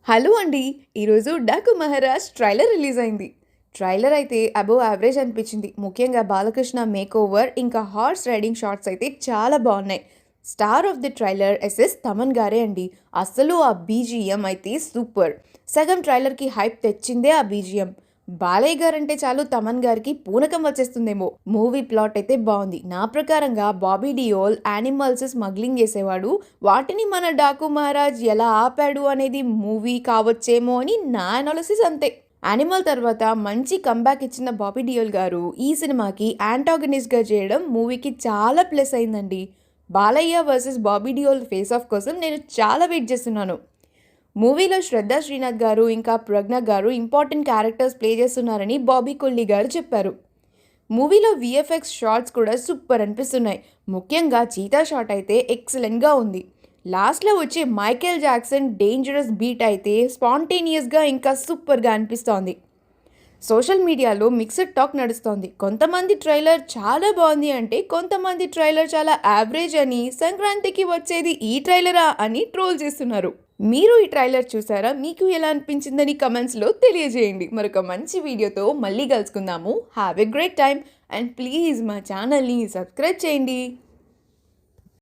Hello అండి. ఈరోజు 'Daaku Maharaj' trailer release అయింది. ట్రైలర్ అయితే అబోవ్ యావరేజ్ అనిపించింది. ముఖ్యంగా బాలకృష్ణ మేకోవర్ ఇంకా హార్స్ రైడింగ్ షాట్స్ అయితే చాలా బాగున్నాయి. Star of the trailer S S Thaman గారే అండి. అసలు ఆ బీజీఎం అయితే సూపర్. సగం ట్రైలర్కి హైప్ తెచ్చిందే ఆ బీజీఎం. బాలయ్య గారంటే చాలు తమన్ గారికి పూనకం వచ్చేస్తుందేమో. మూవీ ప్లాట్ అయితే బాగుంది. నా ప్రకారంగా బాబీ డియోల్ యానిమల్స్ స్మగ్లింగ్ చేసేవాడు. వాటిని మన డాకు మహారాజ్ ఎలా ఆపాడు అనేది మూవీ కావచ్చేమో అని నా అనాలిసిస్ అంతే. యానిమల్ తర్వాత మంచి కంబ్యాక్ ఇచ్చిన బాబీ డియోల్ గారు ఈ సినిమాకి యాంటాగనిస్ట్గా చేయడం మూవీకి చాలా ప్లస్ అయిందండి. Balayya versus Bobby Deol face of కోసం నేను చాలా వెయిట్ చేస్తున్నాను. మూవీలో శ్రద్ధా శ్రీనాథ్ గారు ఇంకా ప్రజ్ఞ గారు ఇంపార్టెంట్ క్యారెక్టర్స్ ప్లే చేస్తున్నారని బాబీ కొల్లి గారు చెప్పారు. మూవీలో విఎఫ్ఎక్స్ షాట్స్ కూడా సూపర్ అనిపిస్తున్నాయి. ముఖ్యంగా చీతా షాట్ అయితే ఎక్సలెంట్గా ఉంది. లాస్ట్లో వచ్చే మైకేల్ జాక్సన్ డేంజరస్ బీట్ అయితే స్పాంటేనియస్గా ఇంకా సూపర్గా అనిపిస్తోంది. సోషల్ మీడియాలో మిక్స్డ్ టాక్ నడుస్తోంది. కొంతమంది ట్రైలర్ చాలా బాగుంది అంటే, కొంతమంది ట్రైలర్ చాలా యావరేజ్ అని, సంక్రాంతికి వచ్చేది ఈ ట్రైలరా అని ట్రోల్ చేస్తున్నారు. మీరు ఈ ట్రైలర్ చూసారా? మీకు ఎలా అనిపించిందని కమెంట్స్లో తెలియజేయండి. మరొక మంచి వీడియోతో మళ్ళీ కలుసుకుందాము. Have a great time and please మా ఛానల్ని సబ్స్క్రైబ్ చేయండి.